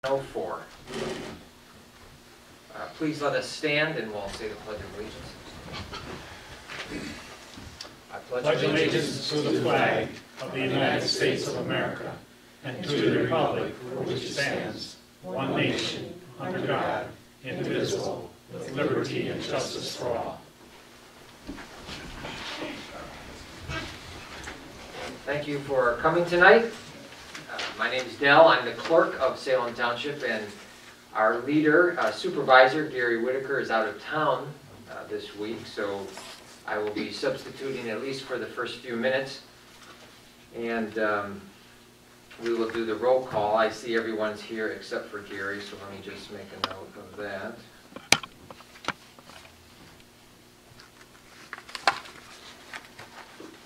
04. Please let us stand and we'll say the Pledge of Allegiance. I pledge allegiance to the flag of the United States of America and to the republic for which it stands, one nation, under God, indivisible, with liberty and justice for all. Thank you for coming tonight. My name is Dell. I'm the clerk of Salem Township, and our leader, supervisor, Gary Whitaker, is out of town this week, so I will be substituting at least for the first few minutes. And we will do the roll call. I see everyone's here except for Gary, so let me just make a note of that.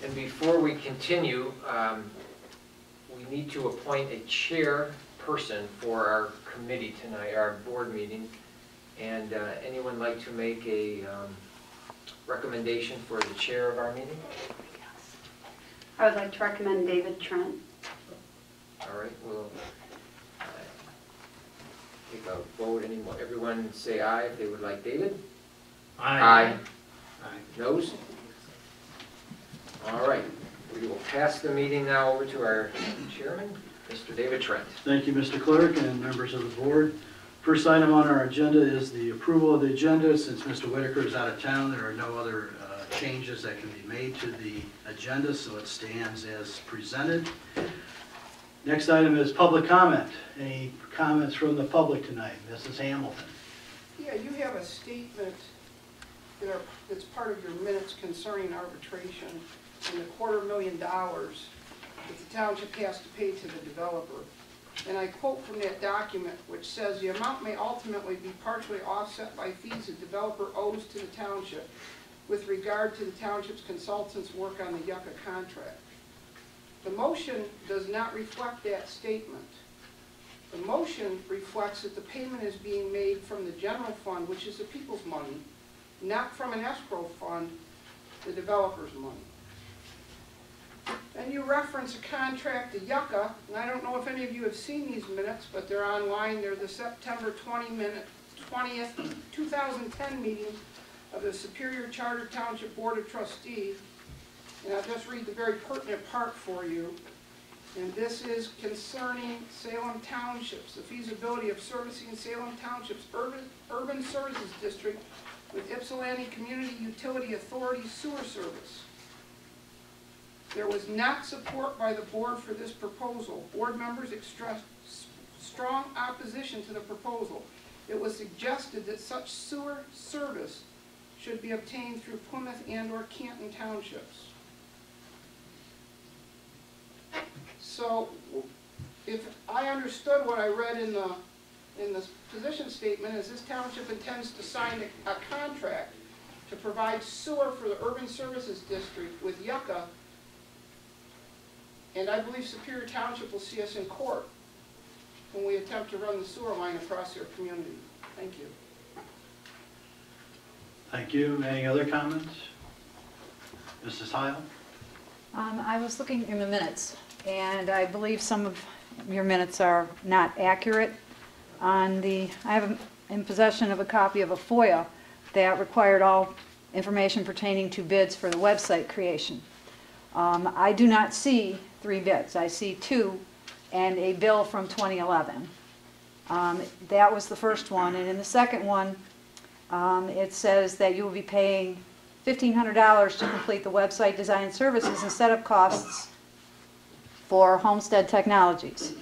And before we continue, we need to appoint a chairperson for our committee tonight, our board meeting. And anyone like to make a recommendation for the chair of our meeting? I would like to recommend David Trent. All right, we'll take a vote. Everyone say aye if they would like David. Aye. Aye. Noes? All right. We will pass the meeting now over to our chairman, Mr. David Trent. Thank you, Mr. Clerk and members of the board. First item on our agenda is the approval of the agenda. Since Mr. Whitaker is out of town, there are no other changes that can be made to the agenda, so it stands as presented. Next item is public comment. Any comments from the public tonight? Mrs. Hamilton. Yeah, you have a statement that's part of your minutes concerning arbitration and the $250,000 that the township has to pay to the developer. And I quote from that document, which says, "The amount may ultimately be partially offset by fees the developer owes to the township with regard to the township's consultant's work on the Yucca contract." The motion does not reflect that statement. The motion reflects that the payment is being made from the general fund, which is the people's money, not from an escrow fund, the developer's money. And you reference a contract to Yucca, and I don't know if any of you have seen these minutes, but they're online. They're the September 20th, 2010 meeting of the Superior Charter Township Board of Trustees. And I'll just read the very pertinent part for you. And this is concerning Salem Townships, the feasibility of servicing Salem Township's urban services district with Ypsilanti Community Utility Authority sewer service. There was not support by the board for this proposal. Board members expressed strong opposition to the proposal. It was suggested that such sewer service should be obtained through Plymouth and/or Canton Townships. So, if I understood what I read in the position statement, is this township intends to sign a contract to provide sewer for the urban services district with Yucca. And I believe Superior Township will see us in court when we attempt to run the sewer line across their community. Thank you. Thank you. Any other comments? Mrs. Heil? I was looking in the minutes, and I believe some of your minutes are not accurate. I have in possession of a copy of a FOIA that required all information pertaining to bids for the website creation. I do not see 3 bids. I see 2 and a bill from 2011. That was the first one. And in the second one, it says that you will be paying $1,500 to complete the website design services and setup costs for Homestead Technologies.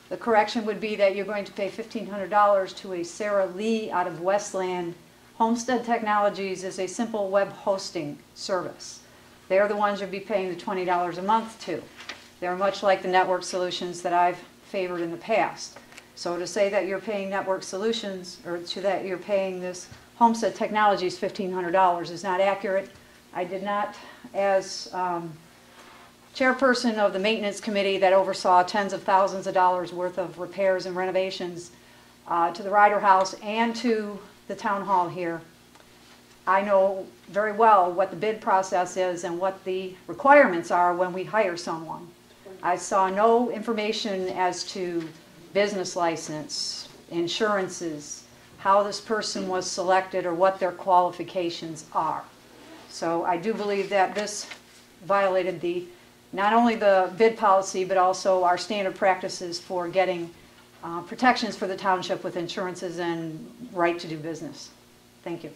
The correction would be that you're going to pay $1,500 to a Sarah Lee out of Westland. Homestead Technologies is a simple web hosting service. They're the ones you'll be paying the $20 a month to. They're much like the network solutions that I've favored in the past. So to say that you're paying network solutions, or to that you're paying this Homestead Technologies $1,500 is not accurate. I did not, as chairperson of the maintenance committee that oversaw tens of thousands of dollars worth of repairs and renovations to the Ryder House and to the town hall here, I know very well what the bid process is and what the requirements are when we hire someone. I saw no information as to business license, insurances, how this person was selected or what their qualifications are. So I do believe that this violated not only the bid policy, but also our standard practices for getting protections for the township with insurances and right to do business. Thank you.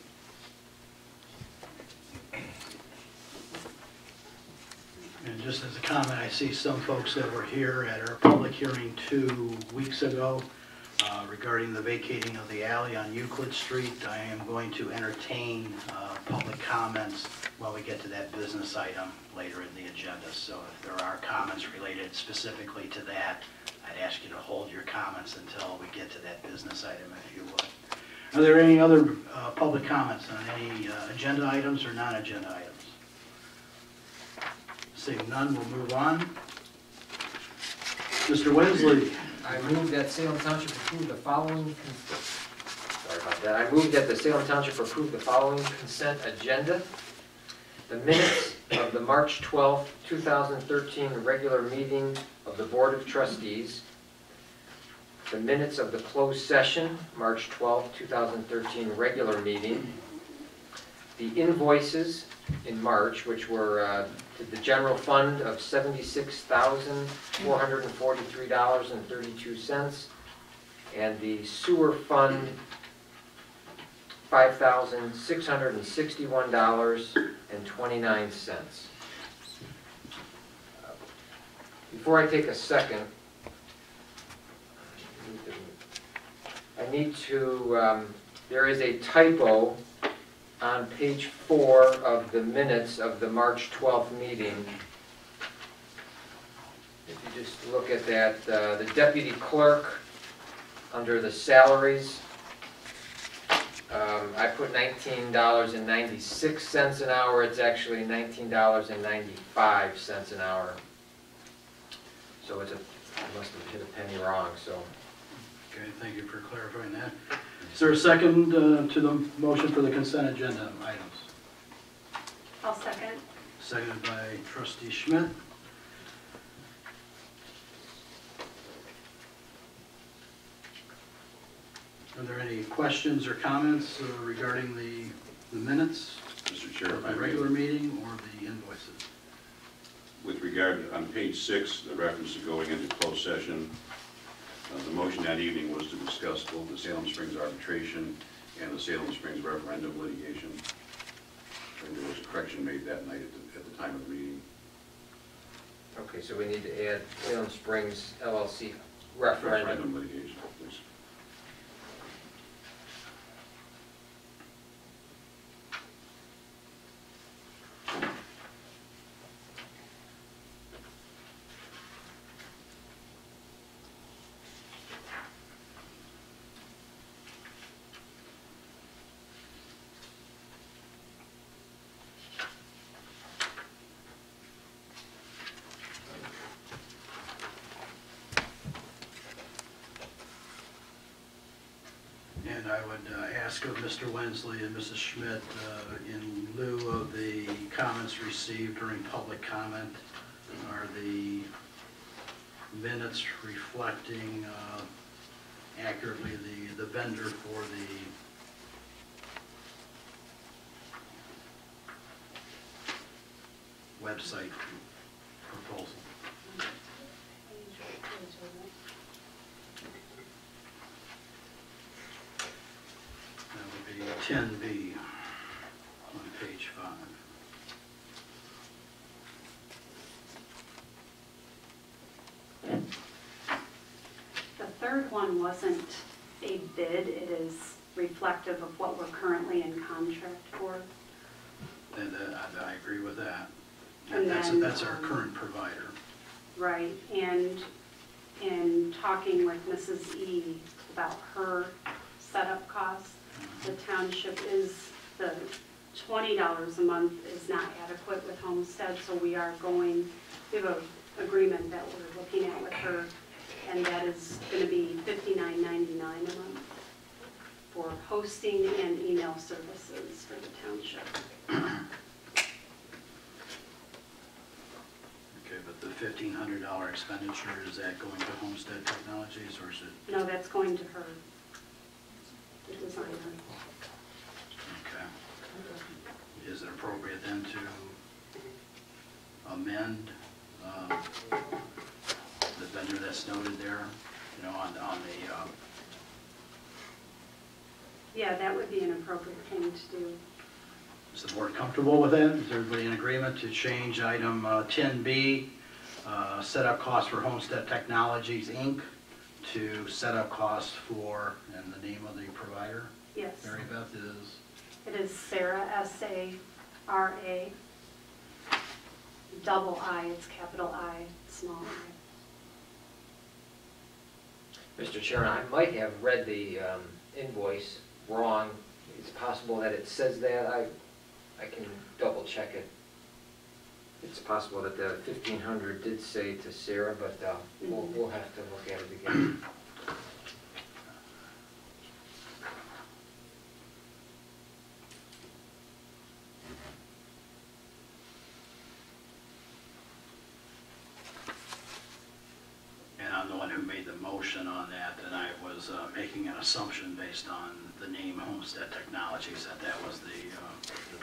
And just as a comment, I see some folks that were here at our public hearing 2 weeks ago regarding the vacating of the alley on Euclid Street. I am going to entertain public comments when we get to that business item later in the agenda. So if there are comments related specifically to that, I'd ask you to hold your comments until we get to that business item, if you would. Are there any other public comments on any agenda items or non-agenda items? Seeing none, we'll move on. Mr. Wensley. I move that Salem Township approve the following, sorry about that. I move that the Salem Township approve the following consent agenda. The minutes of the March 12, 2013 regular meeting of the Board of Trustees. The minutes of the closed session, March 12, 2013 regular meeting. The invoices in March, which were to the general fund of $76,443.32, and the sewer fund $5,661.29. Before I take a second, I need to, there is a typo on page 4 of the minutes of the March 12th meeting. If you just look at that, the deputy clerk, under the salaries, I put $19.96 an hour. It's actually $19.95 an hour. So I must have hit a penny wrong. So. Okay, thank you for clarifying that. Is there a second to the motion for the consent agenda items? I'll second. Seconded by Trustee Schmidt. Are there any questions or comments regarding the minutes? Mr. Chair, if I The may, regular meeting or the invoices? with regard, on page 6, the reference to going into closed session, the motion that evening was to discuss both the Salem Springs arbitration and the Salem Springs referendum litigation. And there was a correction made that night at the time of the meeting. Okay, so we need to add Salem Springs LLC referendum. Referendum litigation, please. And I would ask of Mr. Wensley and Mrs. Schmidt, in lieu of the comments received during public comment, are the minutes reflecting accurately the vendor for the website proposal? That would be 10B on page 5. The third one wasn't a bid, it is reflective of what we're currently in contract for. And I agree with that. And That's our then, current provider. Right, and in talking with Mrs. E about her setup costs, the township the $20 a month is not adequate with Homestead, so we have an agreement that we're looking at with her, and that is going to be $59.99 a month for hosting and email services for the township. Okay, but the $1,500 $1,500 expenditure, is that going to Homestead Technologies, or is it? No, that's going to her, the designer. Okay. Is it appropriate then to amend the vendor that's noted there, you know, on the, Yeah, that would be an appropriate thing to do. is the board comfortable with that? Is everybody in agreement to change item 10B, setup costs for Homestead Technologies, Inc., to setup costs for, and the name of the provider? Yes. Mary Beth is? It is Sarah, S-A-R-A, double I, it's capital I, small I. Mr. Chairman, I might have read the invoice wrong. It's possible that it says that. I can double check it. It's possible that the 1,500 did say to Sarah, but we'll have to look at it again. And I'm the one who made the motion on that, and I was making an assumption based on the name Homestead Technologies, that was the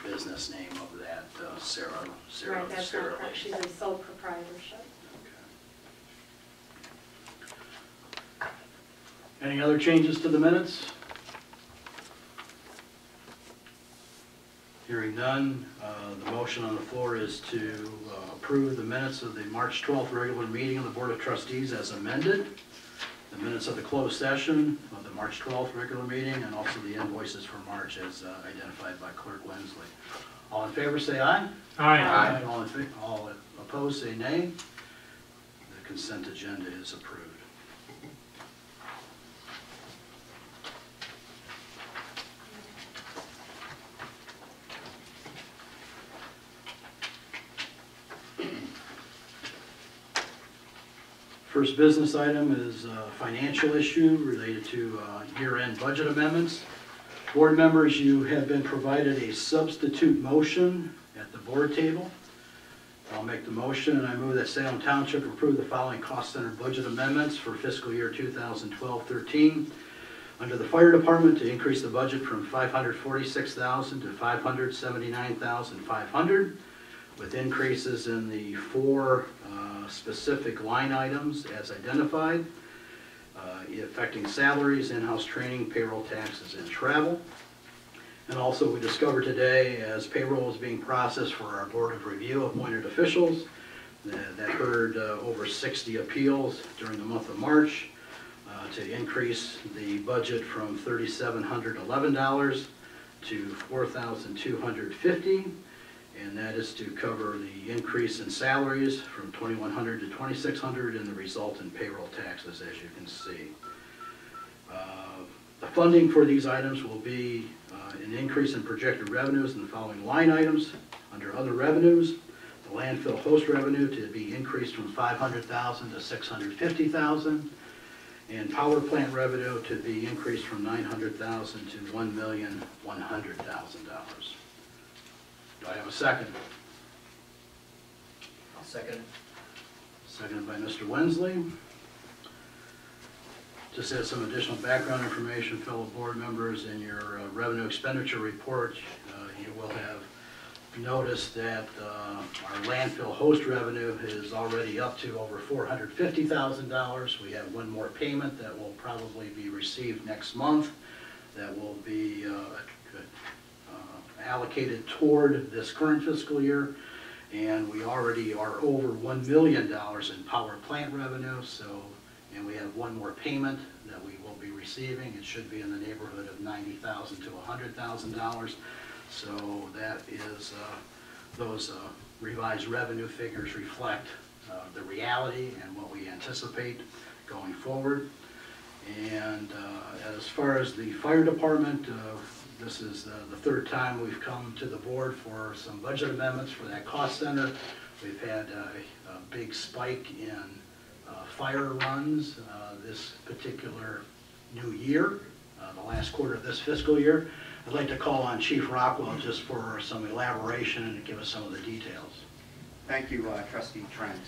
business name of that Sarah Right, that's Sarah not correct, she's a sole proprietorship. Okay. Any other changes to the minutes? Hearing none, the motion on the floor is to approve the minutes of the March 12th regular meeting of the Board of Trustees as amended, the minutes of the closed session of the March 12th regular meeting, and also the invoices for March as identified by Clerk Wensley. All in favor say aye. Aye. All opposed say nay. The consent agenda is approved. First business item is a financial issue related to year-end budget amendments. Board members, you have been provided a substitute motion at the board table. I'll make the motion, and I move that Salem Township approve the following cost center budget amendments for fiscal year 2012-13. Under the fire department, to increase the budget from $546,000 to $579,500, with increases in the four specific line items as identified, affecting salaries, in-house training, payroll, taxes, and travel. And also, we discovered today, as payroll is being processed for our Board of Review appointed officials, that heard over 60 appeals during the month of March, to increase the budget from $3,711 to $4,250. And that is to cover the increase in salaries from $2,100 to $2,600 and the resultant payroll taxes, as you can see. The funding for these items will be an increase in projected revenues in the following line items. Under other revenues, the landfill host revenue to be increased from $500,000 to $650,000, and power plant revenue to be increased from $900,000 to $1,100,000. Do I have a second? I'll second. Seconded by Mr. Wensley. Just as some additional background information, fellow board members, in your revenue expenditure report, you will have noticed that our landfill host revenue is already up to over $450,000. We have one more payment that will probably be received next month that will be allocated toward this current fiscal year, and we already are over $1 million in power plant revenue, and we have one more payment that we will be receiving. It should be in the neighborhood of $90,000 to $100,000. So that is, those revised revenue figures reflect the reality and what we anticipate going forward. And as far as the fire department, this is the third time we've come to the board for some budget amendments for that cost center. We've had a big spike in fire runs this particular new year, the last quarter of this fiscal year. I'd like to call on Chief Rockwell just for some elaboration and to give us some of the details. Thank you, Trustee Trent.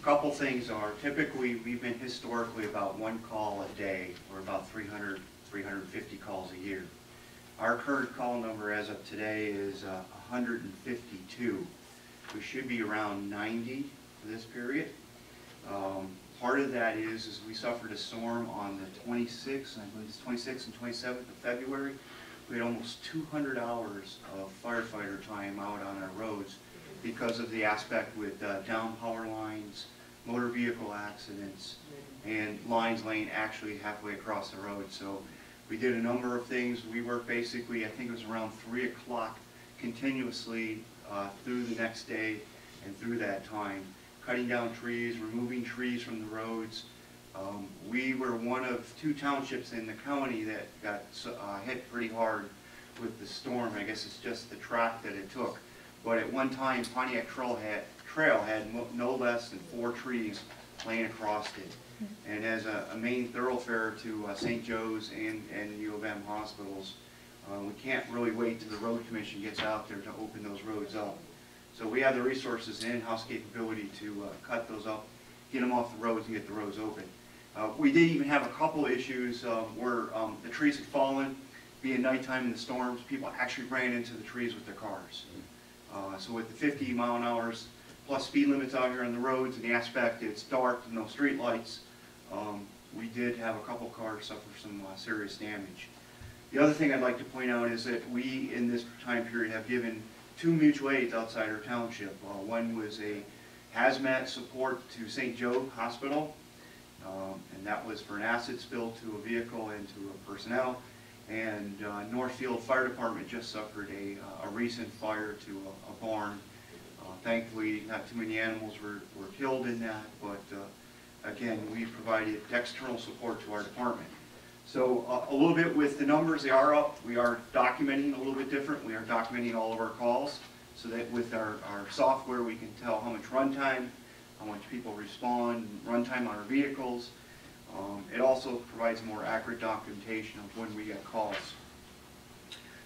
Couple things are, typically, we've been historically about 1 call a day, or about 300, 350 calls a year. Our current call number as of today is 152. We should be around 90 for this period. Part of that is we suffered a storm on the 26th, I believe it's 26th and 27th of February. We had almost 200 hours of firefighter time out on our roads because of the aspect with down power lines, motor vehicle accidents, and lines laying actually halfway across the road. So we did a number of things. We worked basically, I think it was around 3 o'clock continuously through the next day and through that time, cutting down trees, removing trees from the roads. We were one of 2 townships in the county that got hit pretty hard with the storm. I guess it's just the track that it took. But at one time, Pontiac Trail had no less than 4 trees laying across it. And as a main thoroughfare to St. Joe's and U of M hospitals, we can't really wait till the road commission gets out there to open those roads up. So we have the resources and in-house capability to cut those up, get them off the roads and get the roads open. We did even have a couple issues where the trees had fallen, being nighttime in the storms, people actually ran into the trees with their cars. So with the 50 mile an hour plus speed limits out here on the roads and the aspect it's dark, no street lights, we did have a couple cars suffer some serious damage. The other thing I'd like to point out is that we, in this time period, have given 2 mutual aids outside our township. One was a hazmat support to St. Joe Hospital, and that was for an acid spill to a vehicle and to a personnel. And Northfield Fire Department just suffered a recent fire to a barn. Thankfully, not too many animals were killed in that, but again, we provided external support to our department. So a little bit with the numbers, they are up. We are documenting a little bit different. We are documenting all of our calls so that with our software we can tell how much runtime, how much people respond, runtime on our vehicles. It also provides more accurate documentation of when we get calls.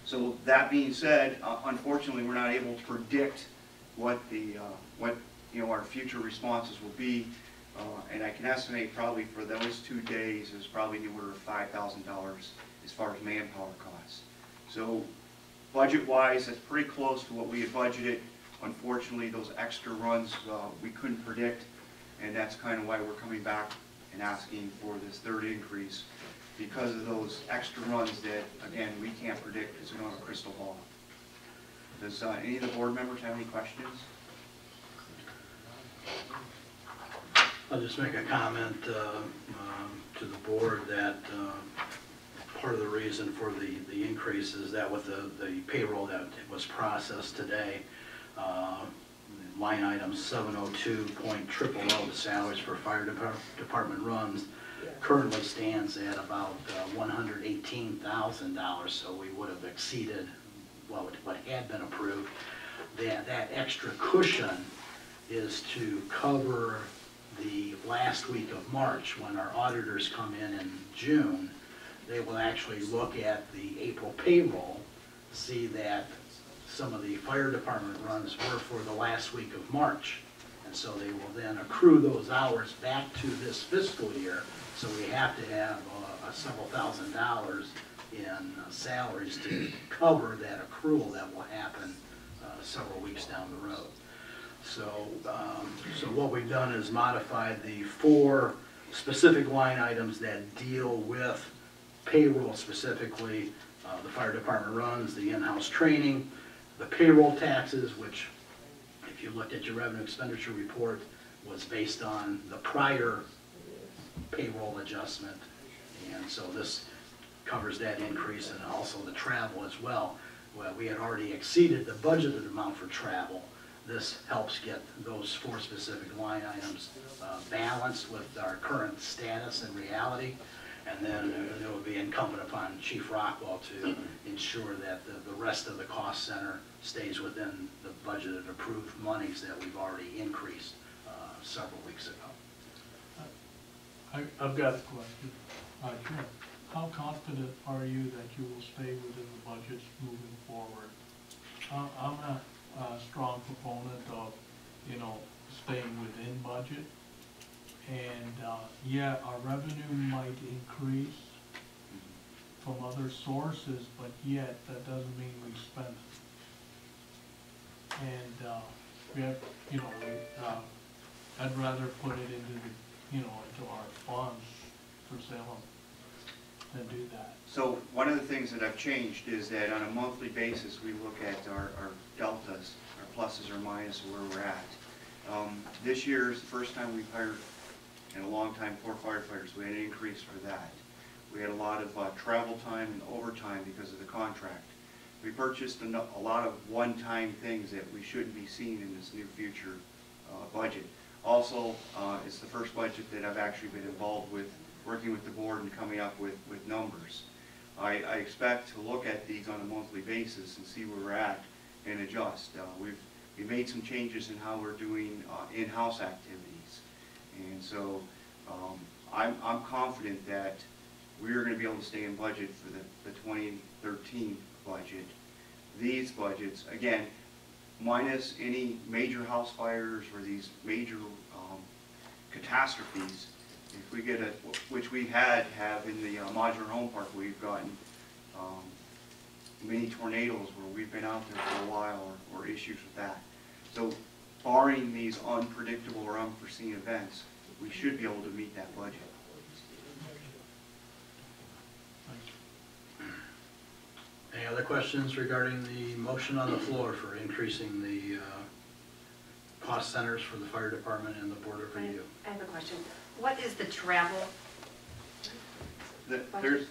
So that being said, unfortunately we're not able to predict what our future responses will be. And I can estimate probably for those 2 days is probably in the order of $5,000 as far as manpower costs. So budget-wise, that's pretty close to what we had budgeted. Unfortunately, those extra runs we couldn't predict, and that's kind of why we're coming back and asking for this 3rd increase because of those extra runs that, again, we can't predict because we don't have a crystal ball. Does any of the board members have any questions? I'll just make a comment to the board that part of the reason for the increase is that with the payroll that was processed today, line item 702.000, the salaries for fire department runs, currently stands at about $118,000, so we would have exceeded what had been approved. That extra cushion is to cover the last week of March. When our auditors come in June, they will actually look at the April payroll, see that some of the fire department runs were for the last week of March. And so they will then accrue those hours back to this fiscal year. So we have to have several $1,000s in salaries to cover that accrual that will happen several weeks down the road. So what we've done is modified the 4 specific line items that deal with payroll specifically, the fire department runs, the in-house training, the payroll taxes, which if you looked at your revenue expenditure report was based on the prior payroll adjustment. And so this covers that increase, and also the travel as well. Well, we had already exceeded the budgeted amount for travel. This helps get those 4 specific line items balanced with our current status and reality. And then it will be incumbent upon Chief Rockwell to ensure that the rest of the cost center stays within the budgeted approved monies that we've already increased several weeks ago. I've got a question. Jim, how confident are you that you will stay within the budgets moving forward? I'm not a strong proponent of, staying within budget, And, yeah, our revenue might increase from other sources, but yet that doesn't mean we spend it. And, we have, you know, I'd rather put it into the, into our funds for Salem than do that. So one of the things that I've changed is that on a monthly basis, we look at our deltas, our pluses or minuses, where we're at. This year is the first time we've hired in a long time 4 firefighters. We had an increase for that. We had a lot of travel time and overtime because of the contract. We purchased a lot of one-time things that we shouldn't be seeing in this new future budget. Also, it's the first budget that I've actually been involved with, working with the board and coming up with numbers. I expect to look at these on a monthly basis and see where we're at and adjust. We've made some changes in how we're doing in-house activities. And so I'm confident that we're going to be able to stay in budget for the 2013 budget. These budgets, again, minus any major house fires or these major catastrophes, if we get which we have in the modular home park, we've gotten many tornadoes where we've been out there for a while, or issues with that. So barring these unpredictable or unforeseen events, we should be able to meet that budget. Any other questions regarding the motion on the floor for increasing the cost centers for the fire department and the board of review? I have a question. What is the travel? There's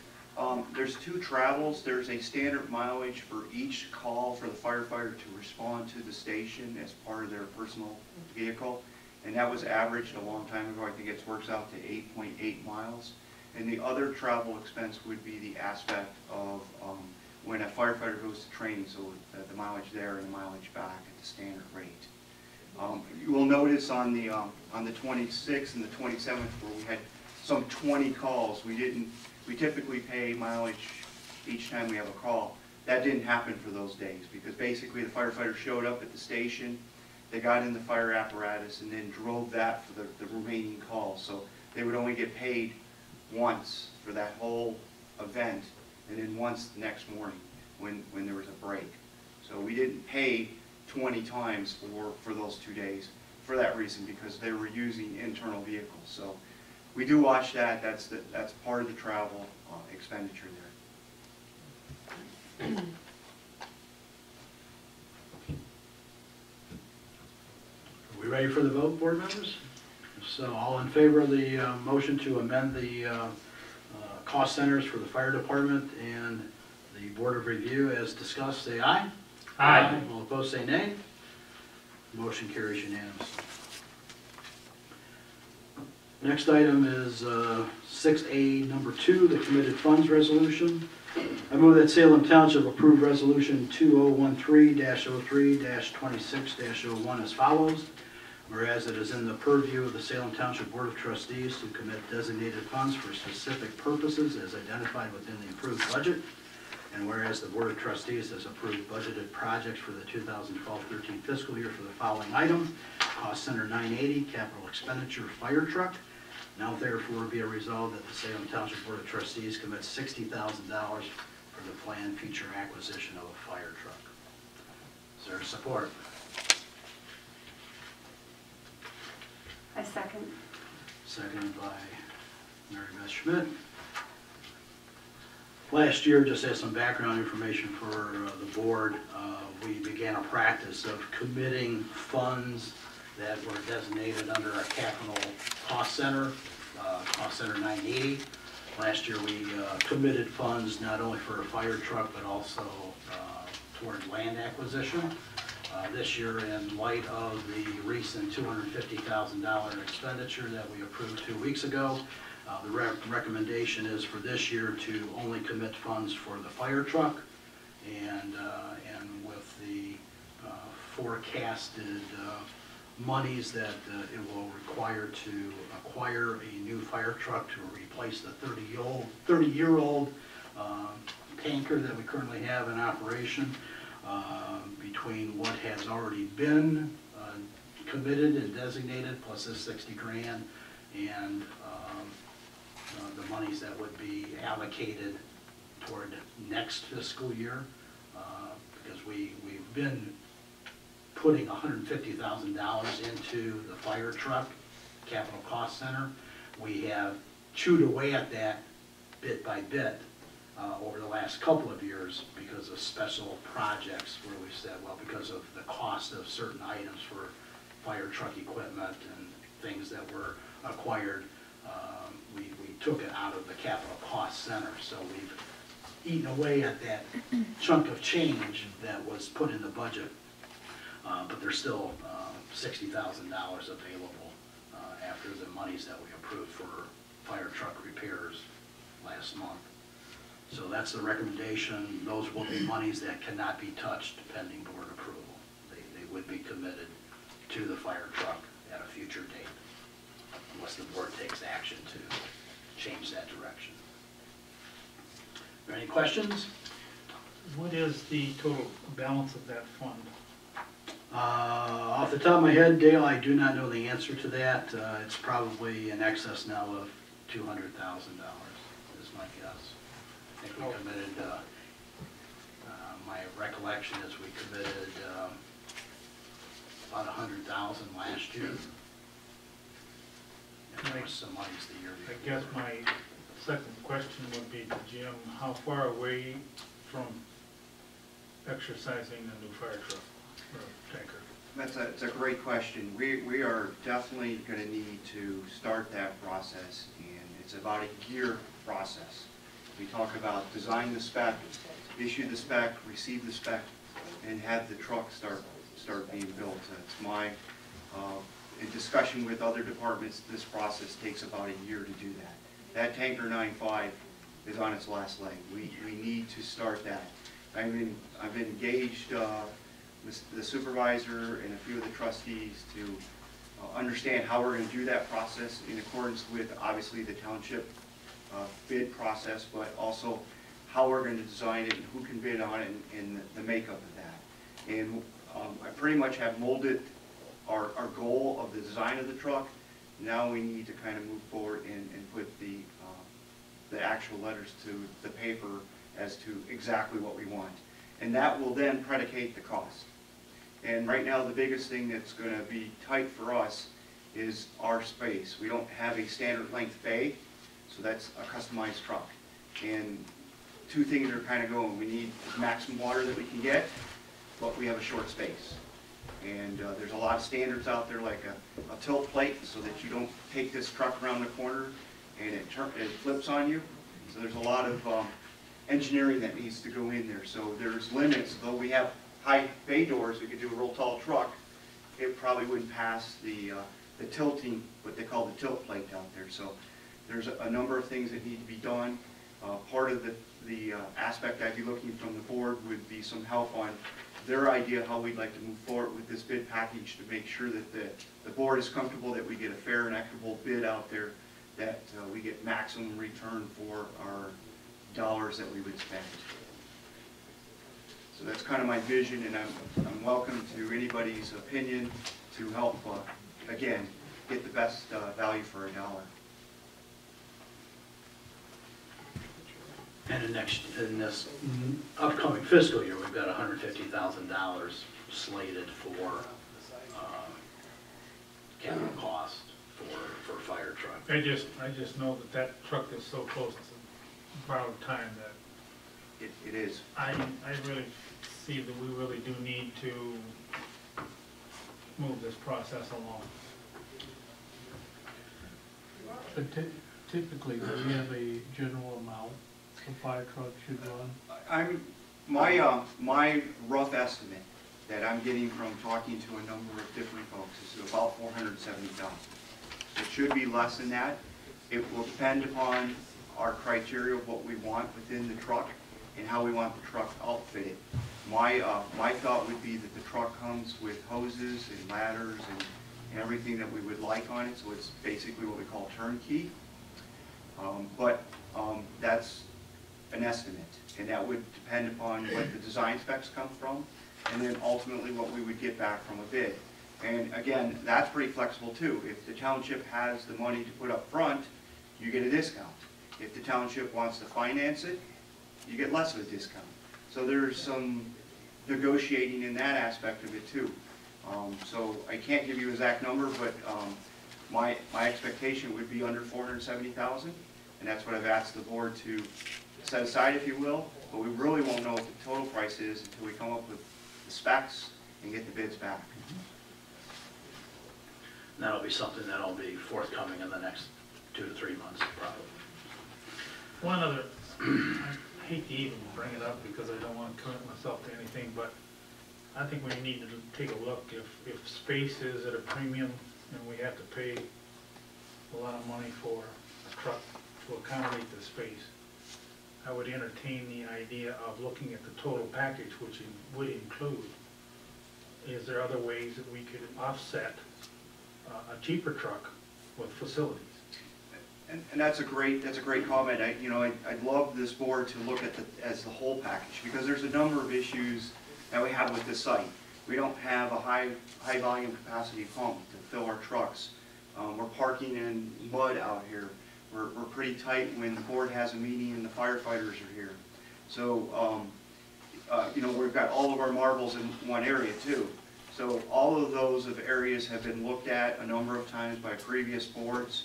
2 travels. There's a standard mileage for each call for the firefighter to respond to the station as part of their personal vehicle. And that was averaged a long time ago. I think it works out to 8.8 miles. And the other travel expense would be the aspect of when a firefighter goes to training, so the mileage there and the mileage back at the standard rate. You will notice on the 26th and the 27th where we had some 20 calls, we typically pay mileage each time we have a call. That didn't happen for those days because basically the firefighter showed up at the station, they got in the fire apparatus and then drove that for the remaining calls. So they would only get paid once for that whole event, and then once the next morning when there was a break. So we didn't pay 20 times for those 2 days for that reason, because they were using internal vehicles. So we do watch that. That's part of the travel expenditure there. Are we ready for the vote, board members? So all in favor of the motion to amend the cost centers for the fire department and the board of review as discussed, say aye. Aye. All opposed, say nay. Motion carries unanimously. Next item is 6A, number 2, the committed funds resolution. I move that Salem Township approve resolution 2013-03-26-01 as follows. Whereas it is in the purview of the Salem Township Board of Trustees to commit designated funds for specific purposes as identified within the approved budget. And whereas the Board of Trustees has approved budgeted projects for the 2012-13 fiscal year for the following item: Cost Center 980, capital expenditure fire truck. Now therefore be it resolved that the Salem Township Board of Trustees commits $60,000 for the planned future acquisition of a fire truck. Is there support? I second. Seconded by Mary Beth Schmidt. Last year, just as some background information for the board, we began a practice of committing funds that were designated under a capital cost center, Cost Center 980. Last year we committed funds not only for a fire truck but also toward land acquisition. This year, in light of the recent $250,000 expenditure that we approved 2 weeks ago, the recommendation is for this year to only commit funds for the fire truck, and with the forecasted monies that it will require to acquire a new fire truck to replace the 30-year-old tanker that we currently have in operation. Between what has already been committed and designated plus this 60 grand, and the monies that would be allocated toward next fiscal year, because we've been putting $150,000 into the fire truck capital cost center. We have chewed away at that bit by bit over the last couple of years because of special projects where we said, well, because of the cost of certain items for fire truck equipment and things that were acquired, we took it out of the capital cost center. So we've eaten away at that chunk of change that was put in the budget, but there's still $60,000 available after the monies that we approved for fire truck repairs last month. So that's the recommendation. Those will be monies that cannot be touched pending board approval. They would be committed to the fire truck at a future date, unless the board takes action to change that direction. Are there any questions? What is the total balance of that fund? Off the top of my head, Dale, I do not know the answer to that. It's probably in excess now of $200,000 is my guess. I think we committed, my recollection is we committed about $100,000 last year. And there was some monies the year before. I guess my second question would be to Jim, how far away from exercising a new fire truck or tanker? It's a great question. We are definitely going to need to start that process, and it's about a year process. We talk about design the spec, issue the spec, receive the spec, and have the truck start being built. It's my, in discussion with other departments, this process takes about a year to do that. That tanker 9.5 is on its last leg. We need to start that. I've engaged the supervisor and a few of the trustees to understand how we're going to do that process in accordance with, obviously, the township bid process, but also how we're going to design it and who can bid on it and the makeup of that. And I pretty much have molded our goal of the design of the truck. Now we need to kind of move forward and put the actual letters to the paper as to exactly what we want. And that will then predicate the cost. And right now the biggest thing that's going to be tight for us is our space. We don't have a standard length bay, so that's a customized truck. And two things are kind of going. We need the maximum water that we can get, but we have a short space. And there's a lot of standards out there, like a tilt plate, so that you don't take this truck around the corner and it flips on you. So there's a lot of engineering that needs to go in there. So there's limits. Though we have high bay doors, we could do a real tall truck, it probably wouldn't pass the tilting, what they call the tilt plate out there. So there's a number of things that need to be done. Part of the aspect I'd be looking from the board would be some help on their idea how we'd like to move forward with this bid package to make sure that the board is comfortable that we get a fair and equitable bid out there, that we get maximum return for our dollars that we would spend. So that's kind of my vision, and I'm welcome to anybody's opinion to help, again, get the best value for a dollar. And in this upcoming fiscal year, we've got $150,000 slated for capital cost for fire truck. I just know that truck is so close to borrowed time that It is. I really see that we really do need to move this process along. But typically, do we have a general amount a fire truck should run? My rough estimate that I'm getting from talking to a number of different folks is about $470,000. It should be less than that. It will depend upon our criteria of what we want within the truck and how we want the truck outfitted. My thought would be that the truck comes with hoses and ladders and everything that we would like on it, so it's basically what we call turnkey. But that's an estimate, and that would depend upon what the design specs come from, and then ultimately what we would get back from a bid. And again, that's pretty flexible too. If the township has the money to put up front, you get a discount. If the township wants to finance it, you get less of a discount. So there's some negotiating in that aspect of it too. So I can't give you an exact number, but my expectation would be under $470,000, and that's what I've asked the board to set aside, if you will. But we really won't know what the total price is until we come up with the specs and get the bids back. That'll be something that'll be forthcoming in the next 2 to 3 months, probably. One other, I hate to even bring it up because I don't want to commit myself to anything, but I think we need to take a look. If space is at a premium and we have to pay a lot of money for a truck to accommodate the space, I would entertain the idea of looking at the total package, which would include, is there other ways that we could offset a cheaper truck with facilities? And that's a great comment. I'd love this board to look at as the whole package, because there's a number of issues that we have with this site. We don't have a high volume capacity pump to fill our trucks. We're parking in mud out here. We're pretty tight when the board has a meeting and the firefighters are here. So we've got all of our marbles in one area too. So all of those areas have been looked at a number of times by previous boards.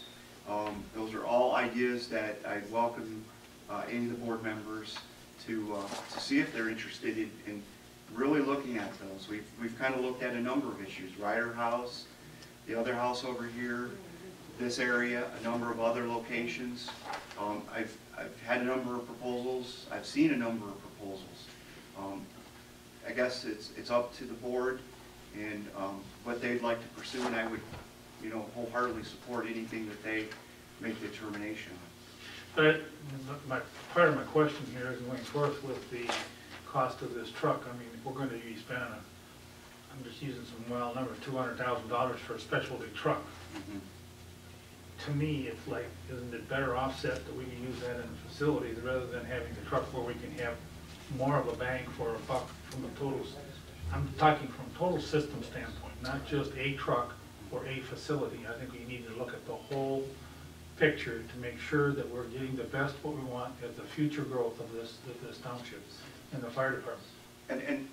Those are all ideas that I welcome any of the board members to see if they're interested in really looking at those. We've kind of looked at a number of issues: Ryder House, the other house over here, this area, a number of other locations. I've had a number of proposals. I've seen a number of proposals. I guess it's up to the board and what they'd like to pursue, and I would wholeheartedly support anything that they make the determination on. But part of my question here is going forth with the cost of this truck. I mean, if we're going to be spending, I'm just using some wild numbers, $200,000 for a specialty truck. Mm-hmm. To me, it's like, isn't it better offset that we can use that in the facilities rather than having the truck where we can have more of a bang for a buck from the total? I'm talking from total system standpoint, not just a truck or a facility. I think we need to look at the whole picture to make sure that we're getting the best what we want as the future growth of this township and the fire department.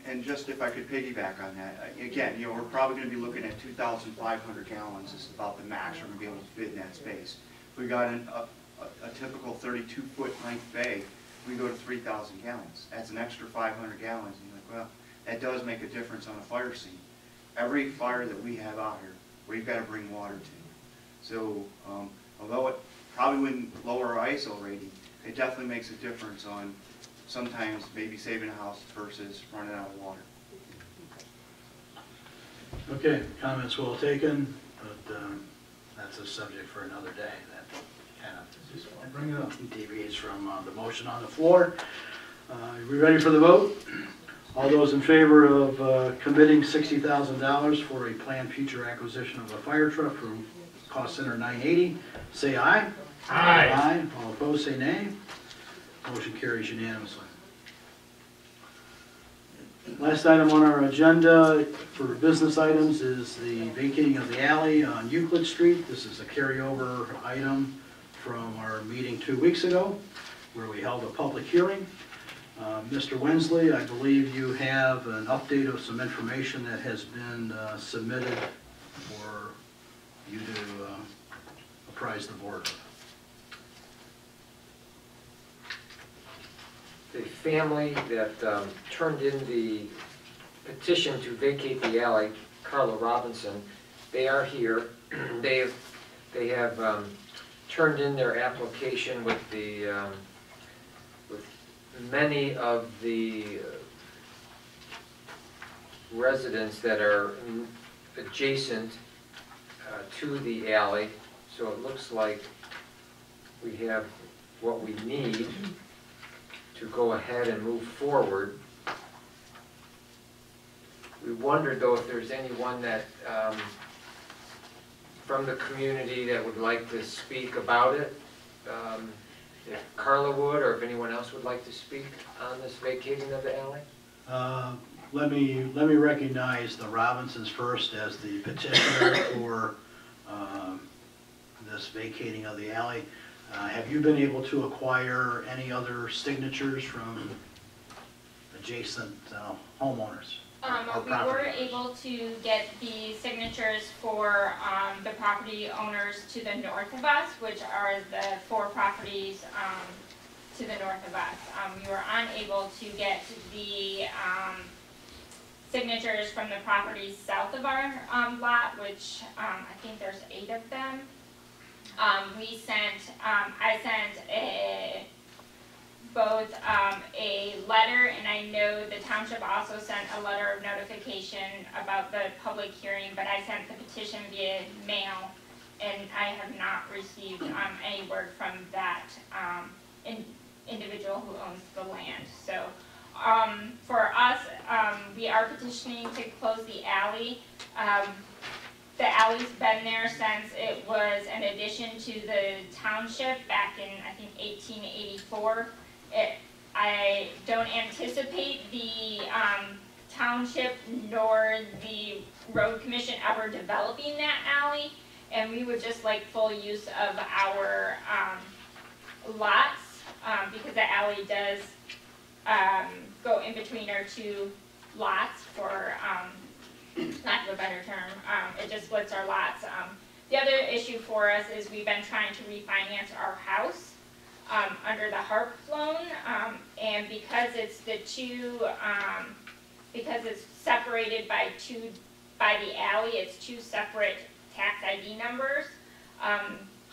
And just if I could piggyback on that, again, we're probably going to be looking at 2,500 gallons is about the max we're going to be able to fit in that space. If we got a typical 32-foot length bay, we go to 3,000 gallons. That's an extra 500 gallons. And you're like, well, that does make a difference on a fire scene. Every fire that we have out here, we've got to bring water to. So although it probably wouldn't lower our ISO rating, it definitely makes a difference on sometimes maybe saving a house versus running out of water. Okay, comments well taken, but that's a subject for another day. That kind of Just want to bring it up. deviates from the motion on the floor. Are we ready for the vote? All those in favor of committing $60,000 for a planned future acquisition of a fire truck from cost center 980, say aye. Aye. Aye. All opposed, say nay. Motion carries unanimously. Last item on our agenda for business items is the vacating of the alley on Euclid Street. This is a carryover item from our meeting 2 weeks ago, where we held a public hearing. Mr. Wensley, I believe you have an update of some information that has been submitted for you to apprise the board of. The family that turned in the petition to vacate the alley, Carla Robinson, they are here. They have turned in their application with the with many of the residents that are adjacent to the alley. So it looks like we have what we need to go ahead and move forward. We wondered though if there's anyone that from the community that would like to speak about it. If Carla would, or if anyone else would like to speak on this vacating of the alley? let me recognize the Robinsons first as the petitioner for this vacating of the alley. Have you been able to acquire any other signatures from adjacent homeowners? or We property were owners? able to get the signatures for the property owners to the north of us, which are the 4 properties to the north of us. We were unable to get the signatures from the properties south of our lot, which I think there's 8 of them. I sent both a letter, and I know the township also sent a letter of notification about the public hearing, but I sent the petition via mail, and I have not received any word from that individual who owns the land. So for us, we are petitioning to close the alley. The alley's been there since it was an addition to the township back in, I think, 1884. I don't anticipate the township nor the road commission ever developing that alley, and we would just like full use of our lots, because the alley does go in between our 2 lots, for lack of a better term. It just splits our lots. The other issue for us is we've been trying to refinance our house under the HARP loan, and because it's because it's separated by the alley, it's 2 separate tax ID numbers.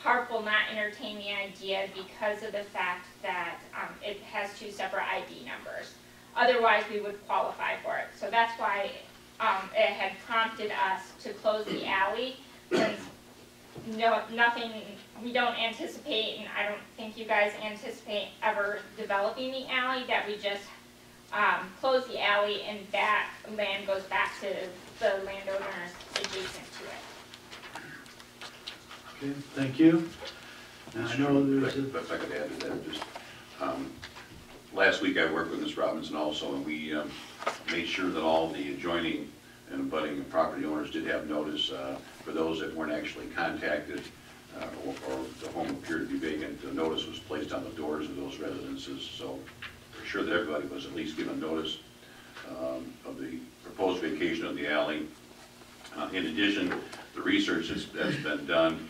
HARP will not entertain the idea because of the fact that it has 2 separate ID numbers. Otherwise, we would qualify for it. So that's why it had prompted us to close the alley, since we don't anticipate, and I don't think you guys anticipate ever developing the alley, that we just close the alley and that land goes back to the landowners adjacent to it. Okay, thank you. Now, I know there's If I could add to that, just, last week I worked with Ms. Robinson also, and we made sure that all the adjoining and abutting property owners did have notice. For those that weren't actually contacted, or the home appeared to be vacant, the notice was placed on the doors of those residences, so we're sure that everybody was at least given notice of the proposed vacation of the alley. In addition, the research that's been done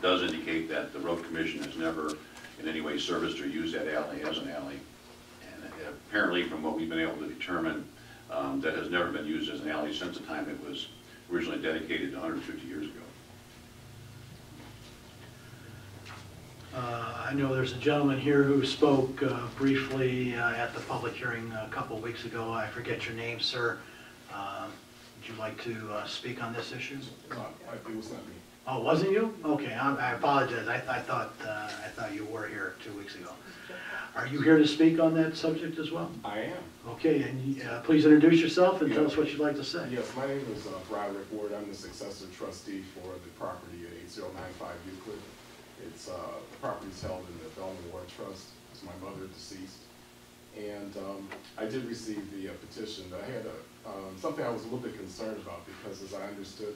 does indicate that the road commission has never in any way serviced or used that alley as an alley. And apparently, from what we've been able to determine, that has never been used as an alley since the time it was originally dedicated 150 years ago. I know there's a gentleman here who spoke briefly at the public hearing a couple of weeks ago. I forget your name, sir. Would you like to speak on this issue? It was not me. Oh, wasn't you? Okay, I apologize. I thought you were here 2 weeks ago. Are you here to speak on that subject as well? I am. Okay, and please introduce yourself and tell us what you'd like to say. Yes, my name is Broderick Ward. I'm the successor trustee for the property at 8095 Euclid. It's the property's held in the Bellman Ward Trust. It's my mother, deceased. And I did receive the petition. I had something I was a little bit concerned about, because as I understood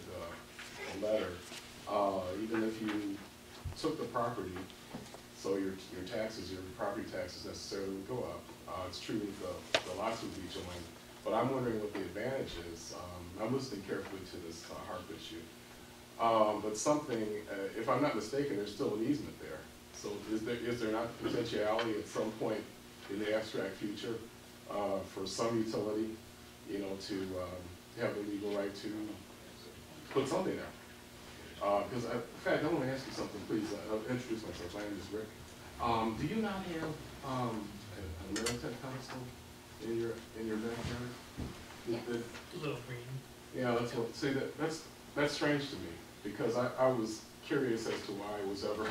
the letter, even if you took the property, so your taxes, your property taxes necessarily would go up. It's true that the lots would be joined, but I'm wondering what the advantage is. I'm listening carefully to this HARP issue. But something, if I'm not mistaken, there's still an easement there. So is there not potentiality at some point in the abstract future for some utility, to have the legal right to put something there? Because, in fact, I want to ask you something, please. I'll introduce myself. My name is Rick. Do you not have a maritime council in your backyard? Little green. Yeah, that's what. See, that's strange to me, because I was curious as to why it was ever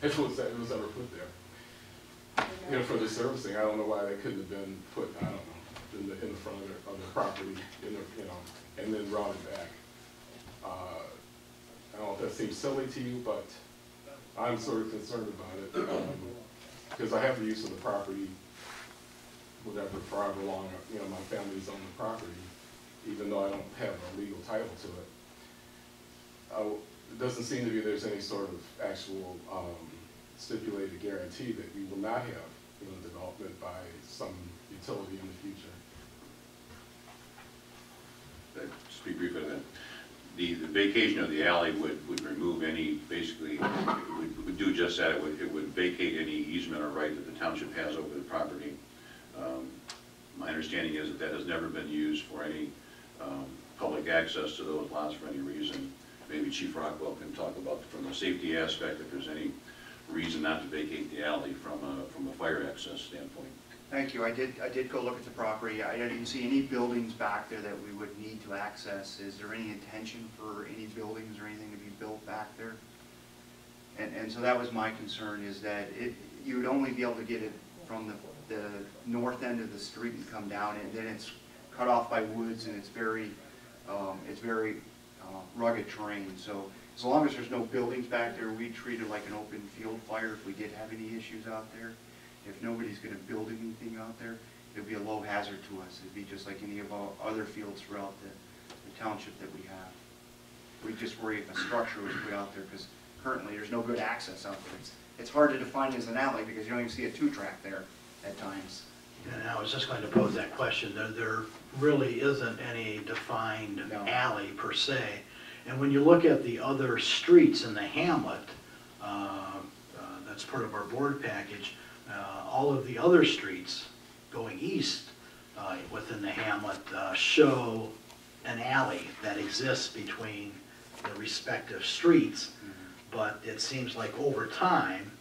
put there. For the servicing, I don't know why that couldn't have been put. I don't know, in the front of the property, and then brought it back. I don't know if that seems silly to you, but I'm sort of concerned about it, because I have the use of the property, whatever, for however long, you know, my family's on the property, even though I don't have a legal title to it. It doesn't seem to be there's any sort of actual stipulated guarantee that we will not have, you know, development by some utility in the future. Just be brief on that. The vacation of the alley would remove any, basically, it would do just that. It would vacate any easement or right that the township has over the property. My understanding is that that has never been used for any public access to those lots for any reason. Maybe Chief Rockwell can talk about, from the safety aspect, if there's any reason not to vacate the alley from a fire access standpoint. Thank you. I did go look at the property. I didn't see any buildings back there that we would need to access. Is there any intention for any buildings or anything to be built back there? And so that was my concern, is that you would only be able to get it from the north end of the street and come down, and then it's cut off by woods, and it's very rugged terrain. So as long as there's no buildings back there, we treat it like an open field fire if we did have any issues out there. If nobody's going to build anything out there, it would be a low hazard to us. It'd be just like any of our other fields throughout the township that we have. We just worry if a structure was put out there, because currently there's no good access out there. It's hard to define as an alley because you don't even see a two-track there at times. And I was just going to pose that question. There really isn't any defined alley per se. And when you look at the other streets in the hamlet, that's part of our board package, all of the other streets going east within the hamlet show an alley that exists between the respective streets. But it seems like over time,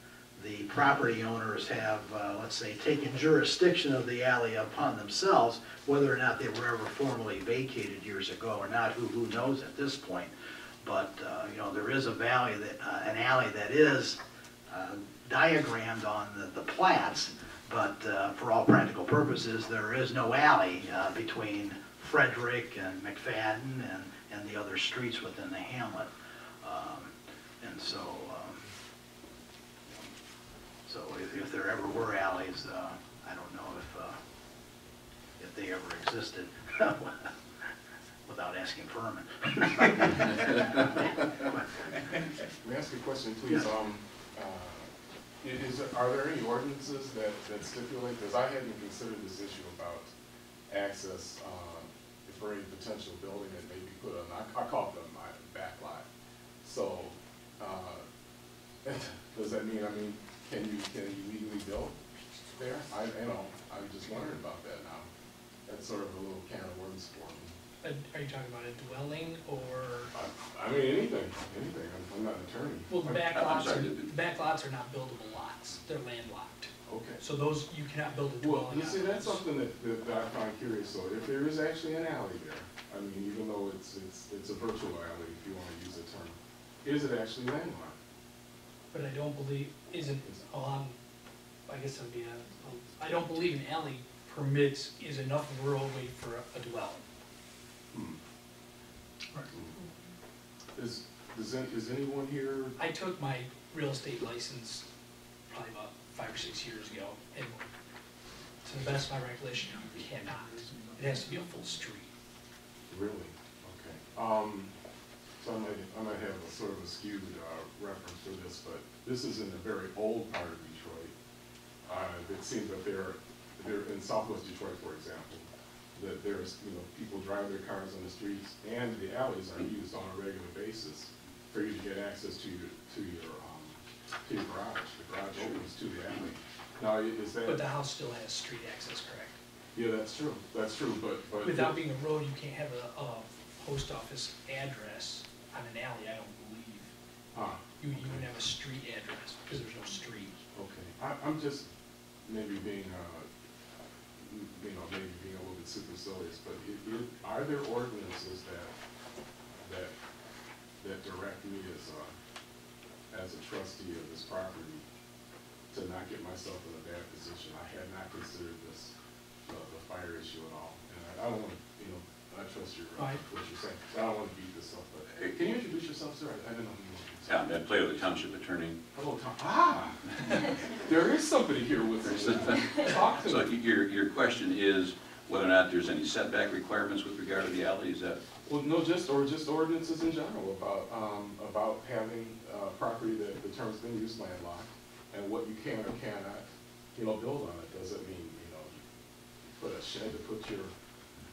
the property owners have, let's say, taken jurisdiction of the alley upon themselves. Whether or not they were ever formally vacated years ago or not, who knows at this point. But you know, there is a valley that an alley that is diagrammed on the plats, but for all practical purposes, there is no alley between Frederick and McFadden and the other streets within the hamlet. And so, if there ever were alleys, I don't know if they ever existed without asking permit. Let me ask you a question, please. Yes. Are there any ordinances that stipulate, because I hadn't considered this issue about access for any potential building that may be put on, I call them my back lot. So, does that mean, can you legally build there? I'm just wondering about that now. That's sort of a little can of worms for me. Are you talking about a dwelling or? Anything. I'm not an attorney. Well, the back lots are not buildable lots. They're landlocked. Okay. So those, you cannot build a Well, dwelling. you see, that's something that I find curious. So if there is actually an alley there, even though it's a virtual alley, if you want to use the term, is it actually landlocked? But I don't believe, I guess I don't believe an alley is enough roadway for a dwelling. Right. Is anyone here? I took my real estate license probably about 5 or 6 years ago, and to the best of my recollection, you cannot. It has to be a full street. Really? Okay. So I might have a sort of a skewed reference for this, but this is in a very old part of Detroit. It seems that they're in Southwest Detroit, for example, that there's, people drive their cars on the streets, and the alleys are used on a regular basis for you to get access to your garage. The garage opens to the alley. Now, is that? But the house still has street access, correct? Yeah, that's true. That's true. But without being a road, you can't have a post office address on an alley. I don't believe. You even have a street address because there's no street. Okay. I'm just maybe being maybe being a little bit supercilious, but are there ordinances that direct me as a trustee of this property to not get myself in a bad position? I had not considered this the fire issue at all, and I don't want to I trust your, Right. what you're saying. I don't want to beat this up, but, hey, can you introduce yourself, sir? I didn't know who you were. Yeah, I'm Plato, the Township Attorney. Hello, Tom. Ah, there is somebody here with us. Talk to So me. your question is whether or not there's any setback requirements with regard to the alley, is that? Well, no, just ordinances in general about having property that the term's been used landlocked, and what you can or cannot, build on it. Does it mean, put a shed to put your,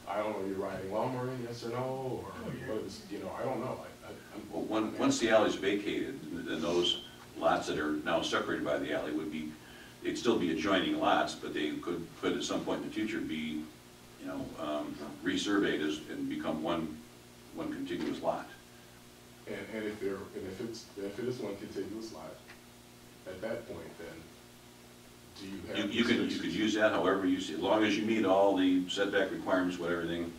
I don't know, you're riding lawnmower in, yes or no, or what is, I don't know. Well, once the alley's vacated, then those lots that are now separated by the alley would be, they'd still be adjoining lots, but they could at some point in the future be, resurveyed and become one contiguous lot. And if it is one contiguous lot, at that point, then do you have? You could use that however you see, as long as you meet all the setback requirements, whatever everything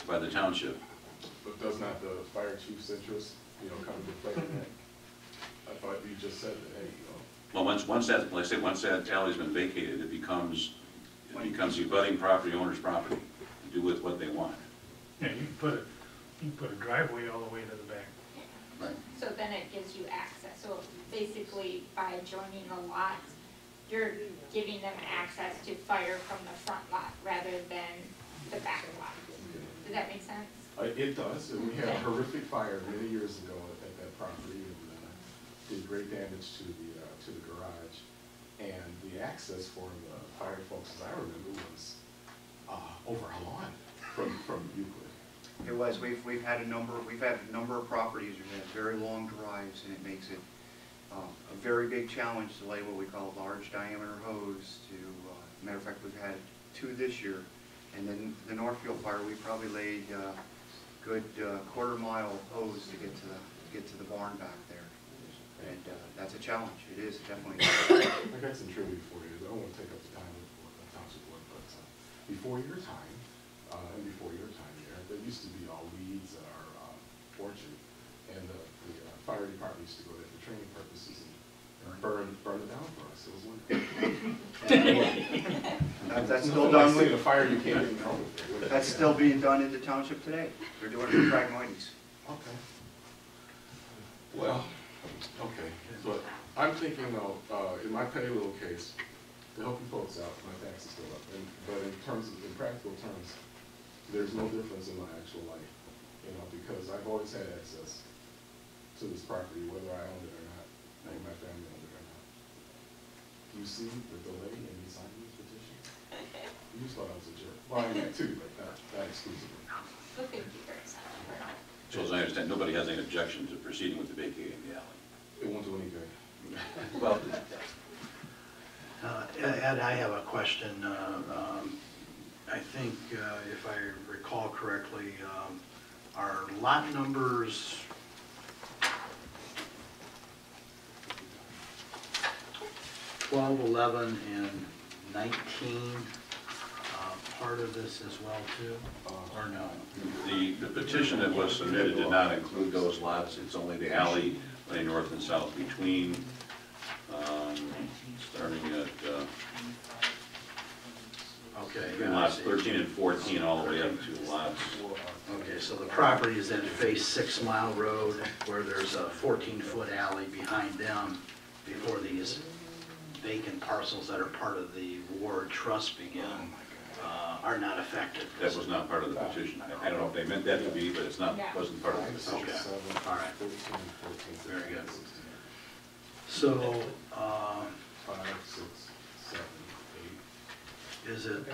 by the township. But does not the fire chief's interest, come into play in that? I thought you just said that, hey, Well, once that, like I said, once that alley's been vacated, it becomes the abutting property owner's property. Do with what they want. Yeah, you can put a driveway all the way to the back. Right. So then it gives you access. So basically, by joining the lots, you're giving them access to fire from the front lot rather than the back lot. Does that make sense? It does, and we had a horrific fire many years ago at that property, and did great damage to the garage. And the access for the fire folks, as I remember, was over a lawn from Euclid. It was, we've had a number of properties that have very long drives, and it makes it a very big challenge to lay what we call large diameter hose to, matter of fact, we've had 2 this year. And then the Northfield fire, we probably laid good quarter-mile hose to get to the barn back there. And that's a challenge. It is, definitely. I got some trivia for you. I don't want to take up the time of the township board, but before your time, and before your time there used to be all weeds in our orchard, and the fire department used to go there for training purposes and burn it down for us. It was wonderful. That's still done with a with, fire you can't even know with. that's still being done in the township today. They're doing it for Pragmoides. Okay. Well, okay, but I'm thinking though, in my petty little case, to help you folks out, my tax is still up, but in practical terms, there's no difference in my actual life, because I've always had access to this property, whether I owned it or not, or my family owned it or not. You see the delay in me signing this petition? You just thought I was a jerk. Well, I mean too, but not exclusively. So thank you very much. So as I understand, nobody has any objection to proceeding with the vacating the alley. It won't do any good. Well, Ed, I have a question. I think, if I recall correctly, are lot numbers 12, 11, and 19 part of this as well too, or no? the petition that was submitted did not include those lots. It's only the alley running north and south between, starting at Okay. lots 13 and 14 all the way up to lots. Okay, so the properties that face 6 Mile Road, where there's a 14-foot alley behind them before these vacant parcels that are part of the ward trust begin, are not affected. That was not part of the petition. I don't know if they meant that to be, but it's not, wasn't part of the petition. Okay, all right. 13, 14, Very good. 16, So, 5, 6, 7, 8. is it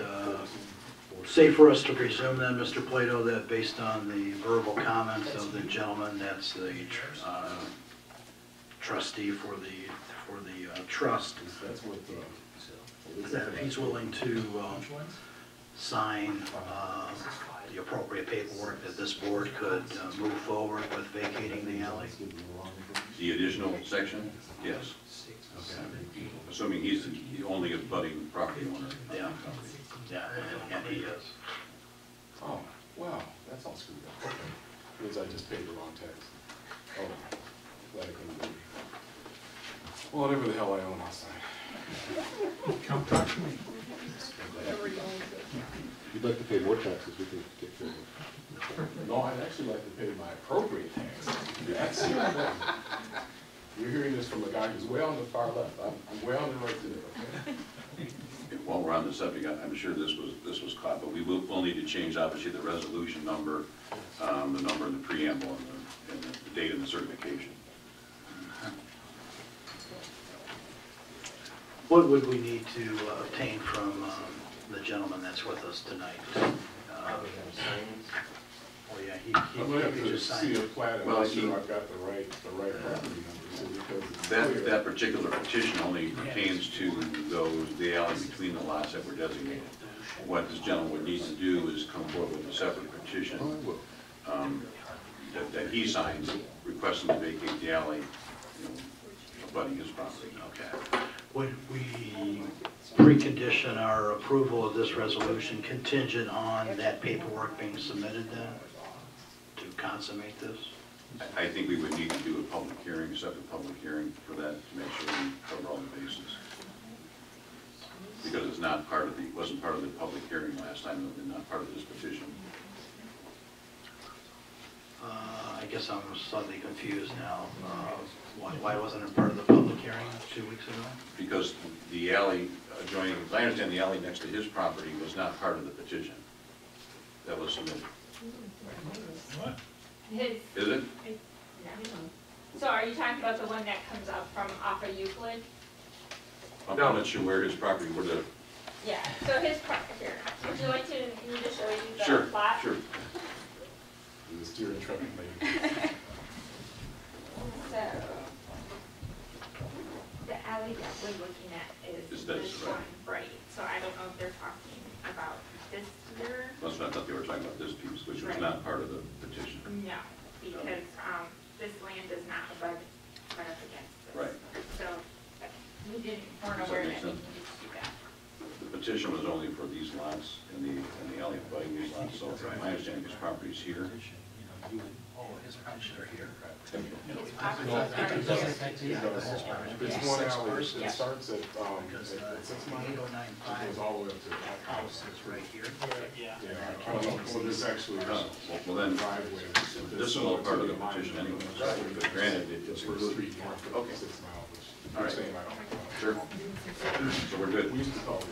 safe for us to presume then, Mr. Plato, that based on the verbal comments of the gentleman that's the trustee for the trust, That's what that if he's willing to sign the appropriate paperwork, that this board could move forward with vacating the alley? The additional section, yes. Okay. Assuming he's the only abutting property owner. Yeah, yeah, and he is. Oh, wow, that's all screwed up. Okay. Means I just paid the wrong tax. Oh, glad I couldn't believe. Well, whatever the hell I own, I'll sign. Come talk to me. Whatever you want to do. If you'd like to pay more taxes, we can take care of it. No, I'd actually like to pay my appropriate tax. That's, you're hearing this from a guy who's way on the far left. I'm way on the right today, okay? While we're on the subject, I'm sure this was caught, but we'll need to change, obviously, the resolution number, the number in the preamble, and the date of the certification. What would we need to obtain from the gentleman that's with us tonight? Oh, yeah, I'm gonna have he to just see signed a it. plat and Well, make sure I've got the right property number, so because it's That clear. particular petition only pertains to the alley between the lots that were designated. What this gentleman would need to do is come forward with a separate petition that he signs, requesting to vacate the alley, abutting his property. Okay. Would we precondition our approval of this resolution contingent on that paperwork being submitted then to consummate this? I think we would need to do a public hearing, a separate public hearing for that, to make sure we cover all the bases. Because it's not part of wasn't part of the public hearing last time, and not part of this petition. I guess I'm slightly confused now. Why wasn't it part of the public hearing 2 weeks ago? Because the alley adjoining, as I understand, the alley next to his property was not part of the petition that was submitted. What? His, Is it? so are you talking about the one that comes up from off of Euclid? I'm not sure where his property, where the... Yeah, so his here, would you like me to show you the Sure, plot? sure. The steering trucking lady. So, the alley that we're looking at is Is this, this right? one, right? So I don't know if they're talking about this here. That's what I thought they were talking about, this piece, which was Right. not part of the petition. No, because, this land does not abut right up against this. Right. So, we weren't Does that aware make that we sense? needed to do that. The petition was only for these lots and the alley abutting these lots, so my understanding his property's here. Oh, his petition are here. His property is already It here. does. It's one alley, it Yeah. starts at 6 mile, it 8095 goes all the way up to that house is right here. Yeah. Yeah, well, there's actually Well, then, driveway. this is all part of the petition anyway, but granted, it's First included. street north of Okay. 6 mile, which All you're right. saying I don't. Sure. So we're good. We used to call it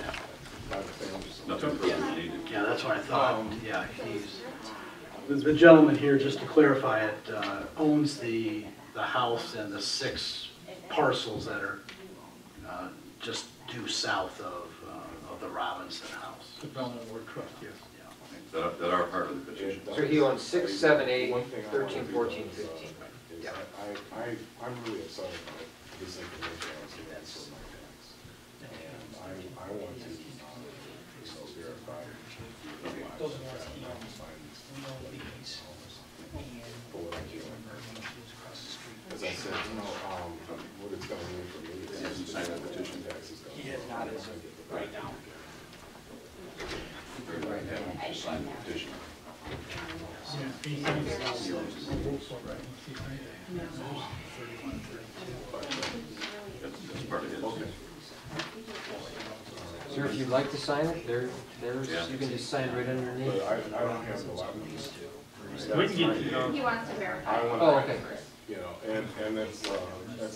by the family. Nothing further needed. Yeah, that's what I thought. Yeah, the gentleman here, just to clarify it, owns the house and the 6 parcels that are just due south of the Robinson house. The Belmont Ward Trust, yes. Yeah. That are part of the petition. So he owns 6, 7, 8, One thing I 13, wanna do, 14, is, 15. is Yeah. I'm really excited about this information I was getting for my parents. And I want to, verify. Those ones he owns, we own these, As I said, what it's gonna mean for me is. He hasn't signed that petition. he has not as of right now. Everybody have him to sign the petition. That's part of his. Sir, if you'd like to sign it, there's, Yeah. you can just sign right underneath. But I don't have the lot. We can get you. He wants to verify. I want Oh, to, okay. and that's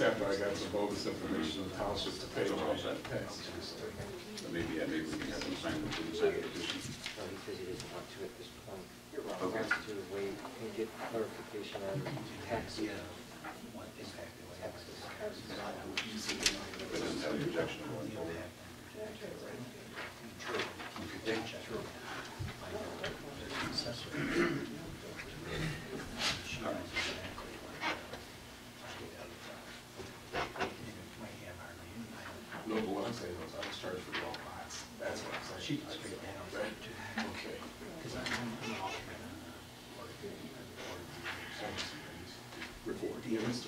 after I got some bogus information in the township to pay my taxes. So maybe we can have him sign the petition. Because he doesn't want to at this point. Okay. Wants to wait and get clarification on tax. But doesn't have any objection to going forward. No, but what I'm saying is I was charged for 12 lots. That's what I'm saying. Okay. Report. Yeah, Mr.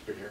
Big Harry.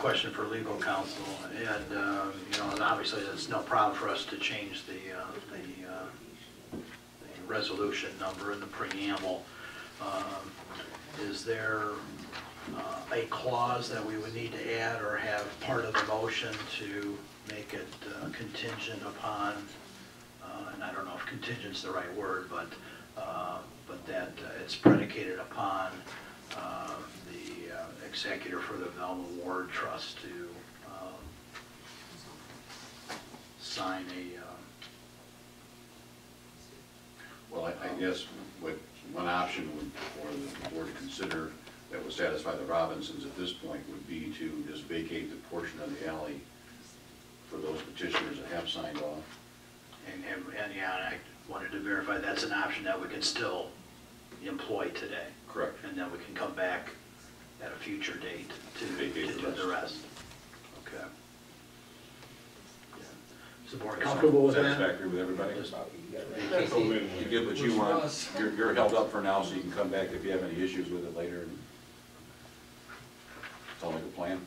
question for legal counsel, and, you know, obviously it's no problem for us to change the resolution number in the preamble. Is there a clause that we would need to add or have part of the motion to make it contingent upon, and I don't know if contingent's the right word, but that it's predicated upon the executor for the Velma Ward Trust to sign a... Well, I guess what one option would, for the board to consider that would satisfy the Robinsons at this point would be to just vacate the portion of the alley for those petitioners that have signed off. And yeah, I wanted to verify that's an option that we can still employ today. Correct. And then we can come back at a future date to Vacate do the rest. Okay. Is the board That comfortable with that? Satisfactory with everybody? Just You get what you want. You're held up for now, so you can come back if you have any issues with it later. Sound like a plan?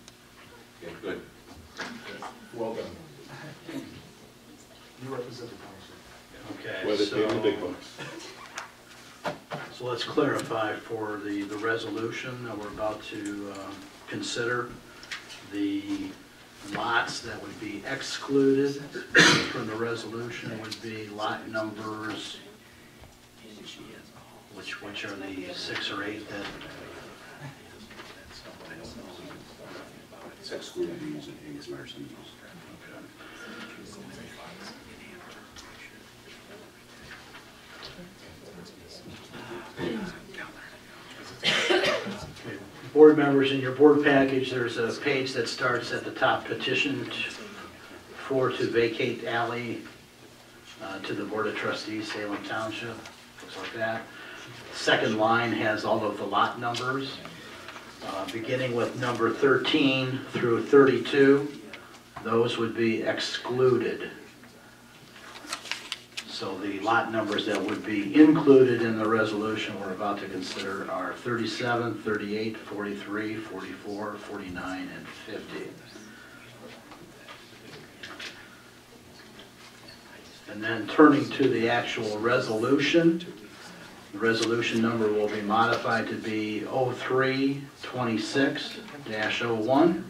Okay, good. Well done. You represent the township. Okay, Whether they the big bucks. so let's clarify for the resolution that we're about to consider. The lots that would be excluded from the resolution would be lot numbers, which are the 6 or 8 that... It's excluded these and Hays Marston's. Board members, in your board package, there's a page that starts at the top, petition to vacate alley to the Board of Trustees, Salem Township, looks like that. Second line has all of the lot numbers, beginning with number 13 through 32. Those would be excluded. So the lot numbers that would be included in the resolution we're about to consider are 37, 38, 43, 44, 49, and 50. And then turning to the actual resolution, the resolution number will be modified to be 0326-01.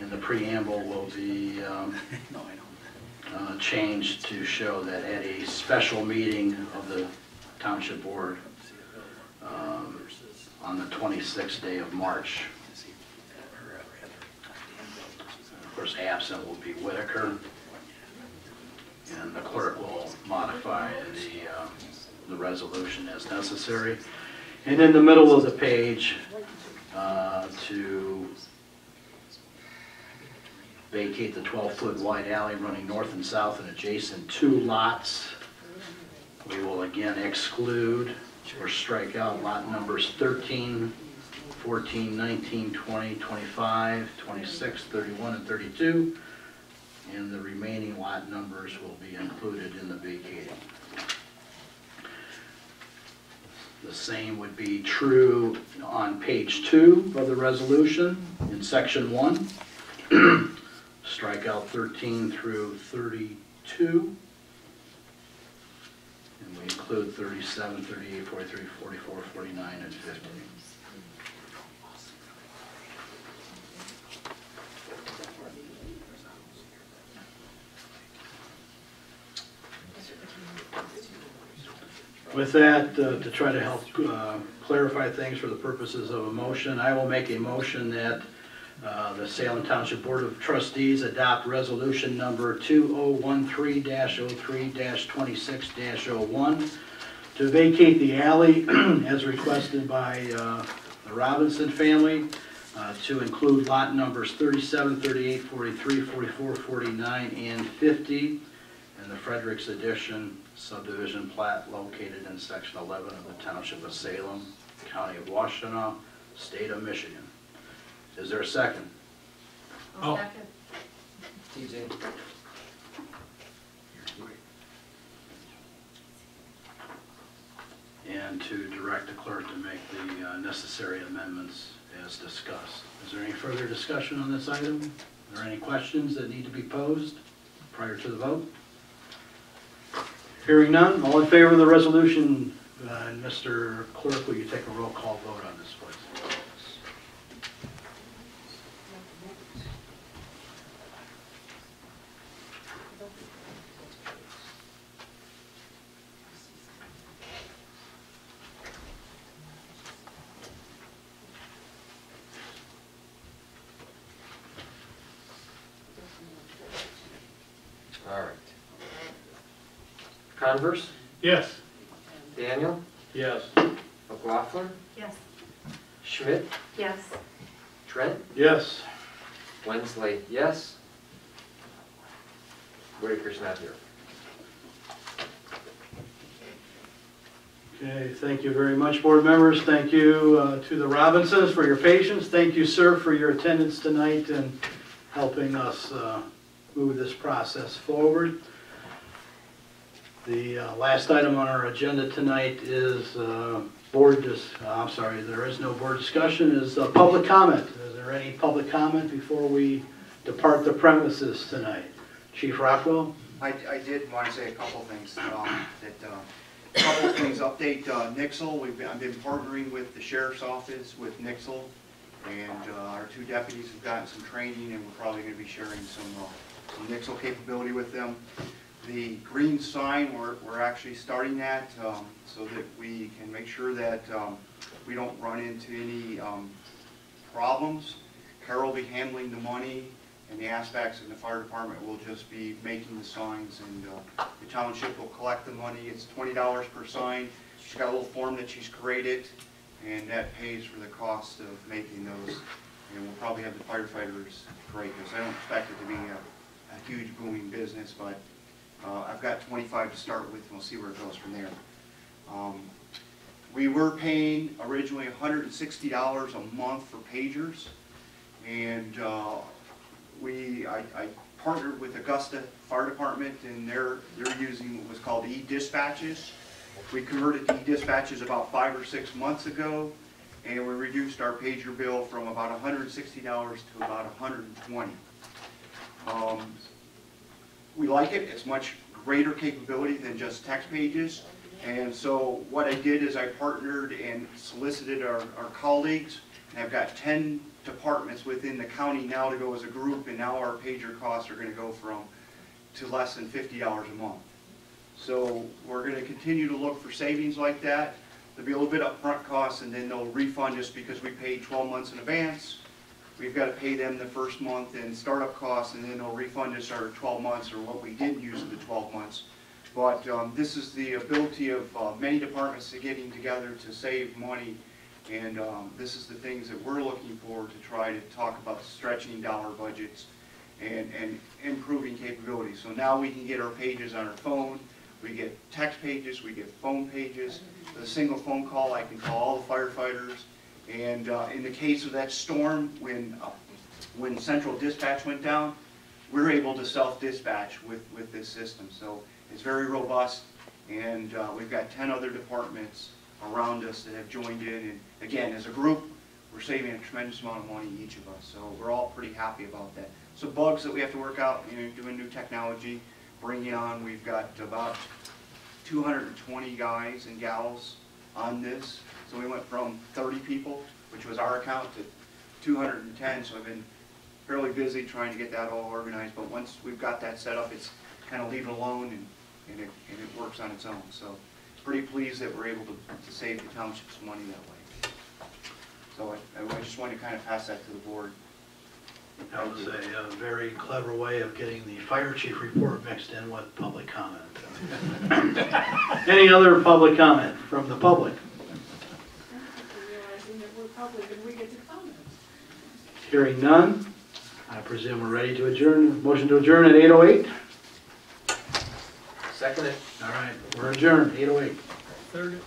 And the preamble will be changed to show that at a special meeting of the Township Board on the 26th day of March. Of course, absent will be Whitaker, and the clerk will modify the resolution as necessary. And in the middle of the page, to vacate the 12-foot wide alley running north and south and adjacent 2 lots. We will again exclude or strike out lot numbers 13, 14, 19, 20, 25, 26, 31, and 32. And the remaining lot numbers will be included in the vacating. The same would be true on page 2 of the resolution in section 1. Strike out 13 through 32. And we include 37, 38, 43, 44, 49, and 50. With that, to try to help clarify things for the purposes of a motion, I will make a motion that the Salem Township Board of Trustees adopt resolution number 2013-03-26-01 to vacate the alley as requested by the Robinson family, to include lot numbers 37, 38, 43, 44, 49, and 50 in the Fredericks Addition subdivision plat located in section 11 of the Township of Salem, County of Washtenaw, State of Michigan. Is there a second? Oh. Second. TJ. And to direct the clerk to make the necessary amendments as discussed. Is there any further discussion on this item? Are there any questions that need to be posed prior to the vote? Hearing none, all in favor of the resolution, and Mr. Clerk, will you take a roll call vote on this, please? All right. Converse, Yes. Daniel, Yes. McLaughlin, Yes. Schmidt, Yes. Trent, Yes. Wensley, yes. Whitaker's not here. Okay, thank you very much, board members. Thank you to the Robinsons for your patience. Thank you, sir, for your attendance tonight and helping us move this process forward. The last item on our agenda tonight is there is no board discussion, is public comment. Is there any public comment before we depart the premises tonight? Chief Rockwell? I did want to say a couple things. Update Nixle. I've been partnering with the sheriff's office with Nixle, and our two deputies have gotten some training, and we're probably going to be sharing some Nixle capability with them. The green sign, we're actually starting that so that we can make sure that we don't run into any problems. Carol will be handling the money and the aspects, and the fire department will just be making the signs, and the township will collect the money. It's $20 per sign. She's got a little form that she's created, and that pays for the cost of making those. And we'll probably have the firefighters create this. I don't expect it to be a huge booming business, but I've got 25 to start with, and we'll see where it goes from there. We were paying originally $160 a month for pagers, and I partnered with Augusta Fire Department, and they're using what was called e-dispatches. We converted to e-dispatches about 5 or 6 months ago, and we reduced our pager bill from about $160 to about $120. We like it. It's much greater capability than just text pages. And so what I did is I partnered and solicited our colleagues, and I've got 10 departments within the county now to go as a group, and now our pager costs are going to go to less than $50 a month. So we're going to continue to look for savings like that. There'll be a little bit upfront costs, and then they'll refund us because we paid 12 months in advance. We've got to pay them the first month in startup costs, and then they'll refund us our 12 months or what we didn't use in the 12 months. But this is the ability of many departments to getting together to save money, and this is the things that we're looking for to try to talk about stretching dollar budgets and improving capabilities. So now we can get our pages on our phone, we get text pages, we get phone pages. With a single phone call, I can call all the firefighters. And in the case of that storm, when central dispatch went down, we're able to self-dispatch with this system. So it's very robust, and we've got 10 other departments around us that have joined in. And again, as a group, we're saving a tremendous amount of money, each of us. So we're all pretty happy about that. So bugs that we have to work out, doing new technology, bringing on, we've got about 220 guys and gals on this. So we went from 30 people, which was our account, to 210. So I've been fairly busy trying to get that all organized. But once we've got that set up, it's kind of leave it alone, and it works on its own. So pretty pleased that we're able to save the township some money that way. So I just wanted to kind of pass that to the board. That was a very clever way of getting the fire chief report mixed in with public comment. Any other public comment from the public? Realizing that we're public and we get to comment. Hearing none, I presume we're ready to adjourn. Motion to adjourn at 8:08. Second it. All right, we're adjourned, 8:08. Third.